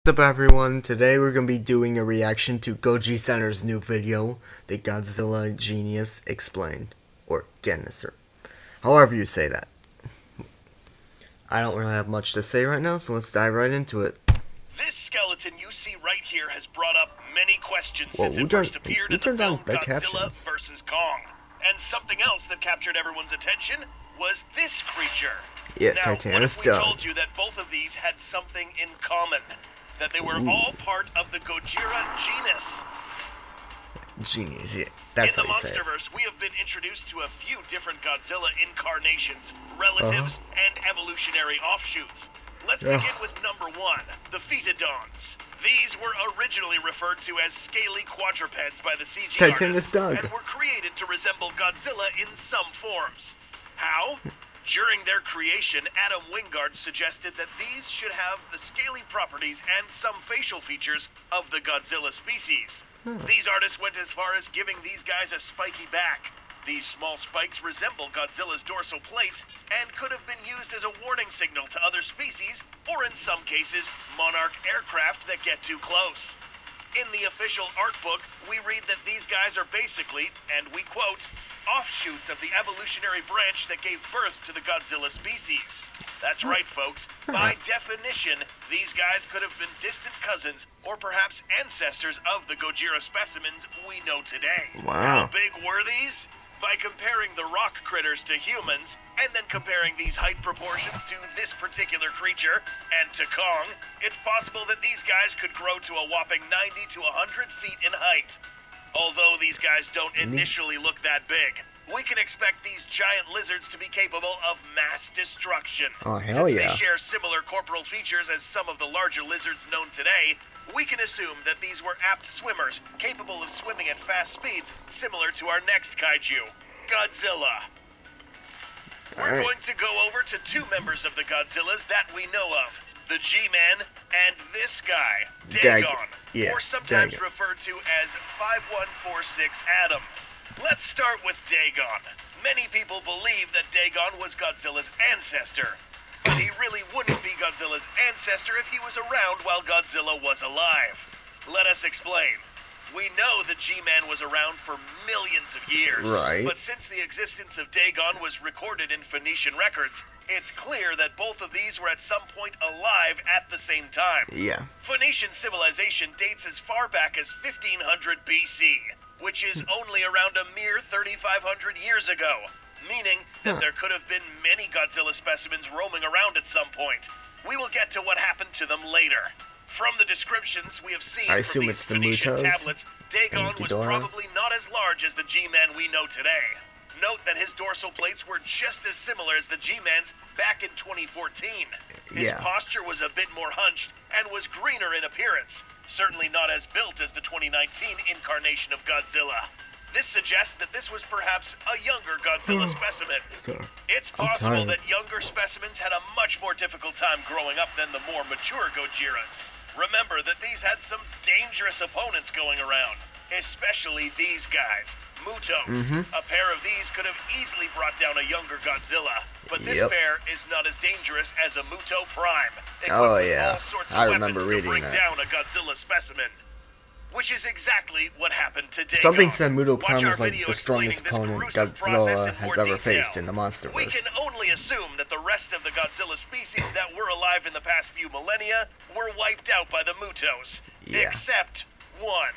What's up everyone, today we're going to be doing a reaction to Goji Center's new video, the Godzilla Genius Explained, or Genus, or however you say that. I don't really have much to say right now, so let's dive right into it. This skeleton you see right here has brought up many questions since it first appeared in the film Godzilla vs. Kong. And something else that captured everyone's attention was this creature. Yeah, now, what if we told you that both of these had something in common? That they were all part of the Godzilla genus. Genius, yeah. That's in the how you say it. Monsterverse, we have been introduced to a few different Godzilla incarnations, relatives, and evolutionary offshoots. Let's begin with number one, the Phytodons. These were originally referred to as scaly quadrupeds by the CG artists, and were created to resemble Godzilla in some forms. How? During their creation, Adam Wingard suggested that these should have the scaly properties and some facial features of the Godzilla species. These artists went as far as giving these guys a spiky back. These small spikes resemble Godzilla's dorsal plates and could have been used as a warning signal to other species, or in some cases, monarch aircraft that get too close. In the official art book, we read that these guys are basically, and we quote, offshoots of the evolutionary branch that gave birth to the Godzilla species. That's right, folks. By definition, these guys could have been distant cousins or perhaps ancestors of the Gojira specimens we know today. Wow. How big were these? By comparing the rock critters to humans, and then comparing these height proportions to this particular creature, and to Kong, it's possible that these guys could grow to a whopping 90 to 100 feet in height. Although these guys don't initially look that big, we can expect these giant lizards to be capable of mass destruction. Oh, hell yeah. Since they share similar corporal features as some of the larger lizards known today, we can assume that these were apt swimmers, capable of swimming at fast speeds, similar to our next kaiju, Godzilla. We're going to go over to two members of the Godzillas that we know of. The G-Man and this guy, Dagon, or sometimes referred to as 5146 Adam. Let's start with Dagon. Many people believe that Dagon was Godzilla's ancestor, but he really wouldn't be Godzilla's ancestor if he was around while Godzilla was alive. Let us explain. We know the G-Man was around for millions of years, but since the existence of Dagon was recorded in Phoenician records, it's clear that both of these were at some point alive at the same time. Phoenician civilization dates as far back as 1500 BC, which is only around a mere 3,500 years ago, meaning that there could have been many Godzilla specimens roaming around at some point. We will get to what happened to them later. From the descriptions we have seen from these Phoenician tablets, Dagon was probably not as large as the G-Man we know today. Note that his dorsal plates were just as similar as the G-Man's back in 2014. His posture was a bit more hunched and was greener in appearance, certainly not as built as the 2019 incarnation of Godzilla. This suggests that this was perhaps a younger Godzilla specimen. It's possible that younger specimens had a much more difficult time growing up than the more mature Gojiras. Remember that these had some dangerous opponents going around, especially these guys, Mutos. A pair of these could have easily brought down a younger Godzilla, but this pair is not as dangerous as a Muto Prime. All sorts of weapons to bring down a Godzilla specimen. Which is exactly what happened to Dagon. Something said Muto Prime is like the strongest opponent Godzilla has ever faced in the Monsterverse. We can only assume that the rest of the Godzilla species that were alive in the past few millennia were wiped out by the Mutos. Except one.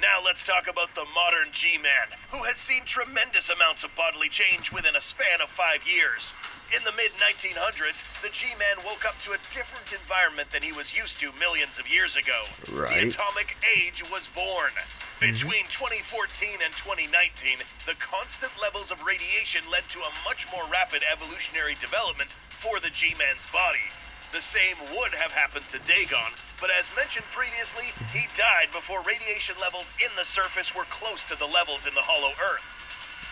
Now let's talk about the modern G-Man, who has seen tremendous amounts of bodily change within a span of 5 years. In the mid-1900s, the G-Man woke up to a different environment than he was used to millions of years ago. The atomic age was born. Between 2014 and 2019, the constant levels of radiation led to a much more rapid evolutionary development for the G-Man's body. The same would have happened to Dagon, but as mentioned previously, he died before radiation levels in the surface were close to the levels in the hollow Earth.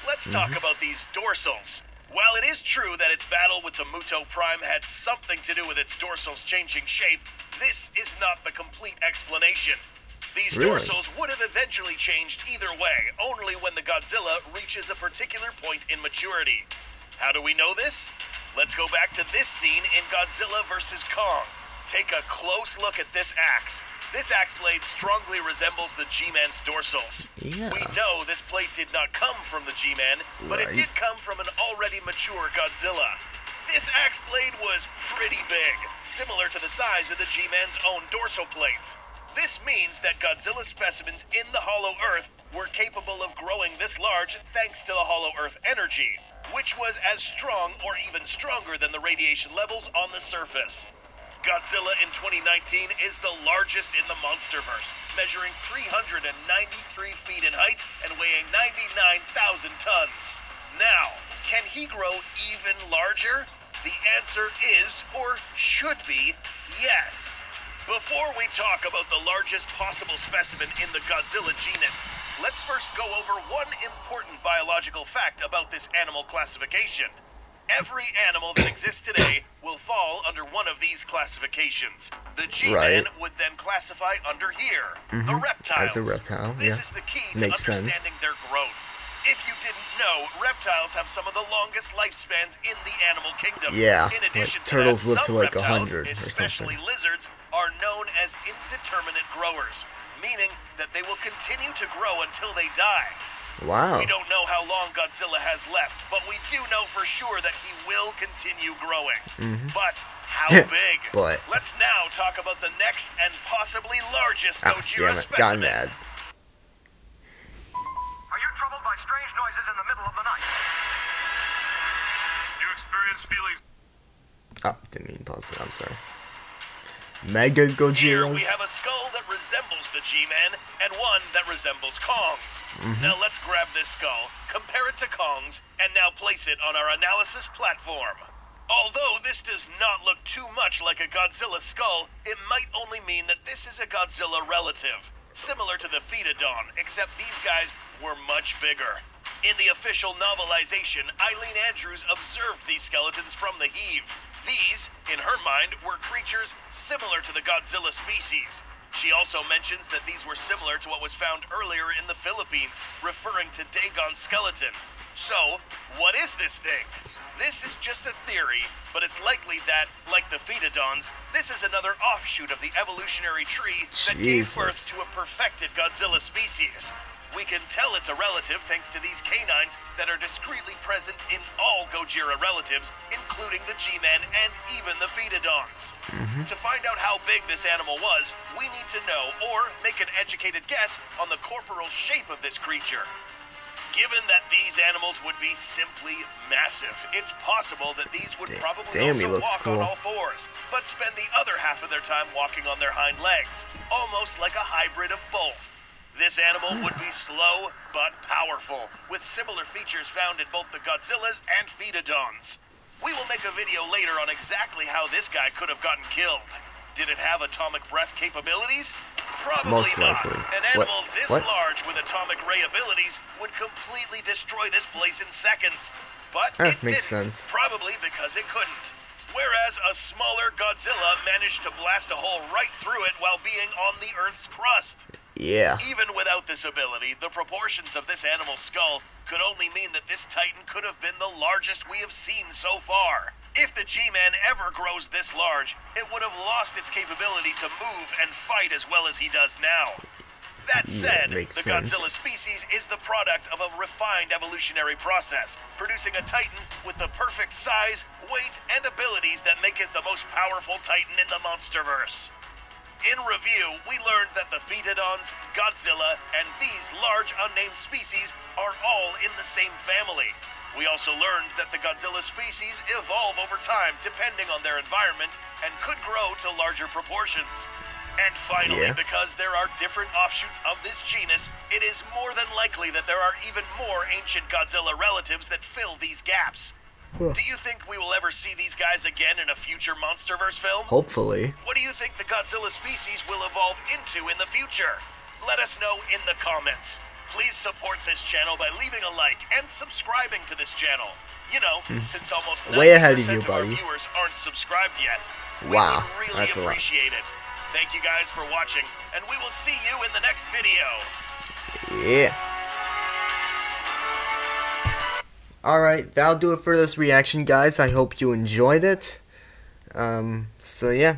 Let's talk about these dorsals. While it is true that its battle with the Muto Prime had something to do with its dorsals changing shape, this is not the complete explanation. These dorsals would have eventually changed either way, only when the Godzilla reaches a particular point in maturity. How do we know this? Let's go back to this scene in Godzilla vs. Kong. Take a close look at this axe. This axe blade strongly resembles the G-Man's dorsals. Yeah. We know this blade did not come from the G-Man, but it did come from an already mature Godzilla. This axe blade was pretty big, similar to the size of the G-Man's own dorsal plates. This means that Godzilla specimens in the Hollow Earth were capable of growing this large thanks to the Hollow Earth energy, which was as strong or even stronger than the radiation levels on the surface. Godzilla in 2019 is the largest in the Monsterverse, measuring 393 feet in height and weighing 99,000 tons. Now, can he grow even larger? The answer is, or should be, yes. Before we talk about the largest possible specimen in the Godzilla genus, let's first go over one important biological fact about this animal classification. Every animal that exists today will fall under one of these classifications. The G-Man would then classify under here, the reptiles. As a reptile, This is the key to Makes understanding sense. their growth. If you didn't know, reptiles have some of the longest lifespans in the animal kingdom. Yeah, In addition like to turtles that, live to some like reptiles, 100 or especially something. lizards, are known as indeterminate growers, meaning that they will continue to grow until they die. Wow. We don't know how long Godzilla has left, but we do know for sure that he will continue growing. But how big? But Let's now talk about the next and possibly largest damn Gojira it, got specimen. mad. Are you troubled by strange noises in the middle of the night? Do you experience feelings? Oh, didn't mean to pause it. I'm sorry. Mega Here Gojiras. we have a skull that resembles the G-Man and one that resembles Kong's. Now let's grab this skull, compare it to Kong's, and now place it on our analysis platform. Although this does not look too much like a Godzilla skull, it might only mean that this is a Godzilla relative, similar to the Pheatodon, except these guys were much bigger. In the official novelization, Eileen Andrews observed these skeletons from the heave. These, in her mind, were creatures similar to the Godzilla species. She also mentions that these were similar to what was found earlier in the Philippines, referring to Dagon's skeleton. So, what is this thing? This is just a theory, but it's likely that, like the Pheatodons, this is another offshoot of the evolutionary tree that gave birth Jesus. to a perfected Godzilla species. We can tell it's a relative thanks to these canines that are discreetly present in all Gojira relatives, including the G-Man and even the Pheatodons. To find out how big this animal was, we need to know or make an educated guess on the corporal shape of this creature. Given that these animals would be simply massive, it's possible that these would probably damn, he also looks walk cool. on all fours, but spend the other half of their time walking on their hind legs, almost like a hybrid of both. This animal would be slow but powerful, with similar features found in both the Godzillas and Pheatodons. We will make a video later on exactly how this guy could have gotten killed. Did it have atomic breath capabilities? Probably Most not. likely. An animal this What? large with atomic ray abilities would completely destroy this place in seconds. But it makes didn't, sense. probably because it couldn't. Whereas a smaller Godzilla managed to blast a hole right through it while being on the Earth's crust. Yeah. Even without this ability, the proportions of this animal's skull could only mean that this Titan could have been the largest we have seen so far. If the G-Man ever grows this large, it would have lost its capability to move and fight as well as he does now. That said, makes the sense. Godzilla species is the product of a refined evolutionary process, producing a Titan with the perfect size, weight, and abilities that make it the most powerful Titan in the Monsterverse. In review, we learned that the Pheatodons, Godzilla, and these large unnamed species are all in the same family. We also learned that the Godzilla species evolve over time depending on their environment and could grow to larger proportions. And finally, because there are different offshoots of this genus, it is more than likely that there are even more ancient Godzilla relatives that fill these gaps. Do you think we will ever see these guys again in a future Monsterverse film? Hopefully. What do you think the Godzilla species will evolve into in the future? Let us know in the comments. Please support this channel by leaving a like and subscribing to this channel. You know, since almost 90% Way ahead of you, of our buddy. viewers aren't subscribed yet, we Wow, would really that's a lot. appreciate it. Thank you guys for watching, and we will see you in the next video. Yeah. Alright, that'll do it for this reaction, guys. I hope you enjoyed it. So yeah.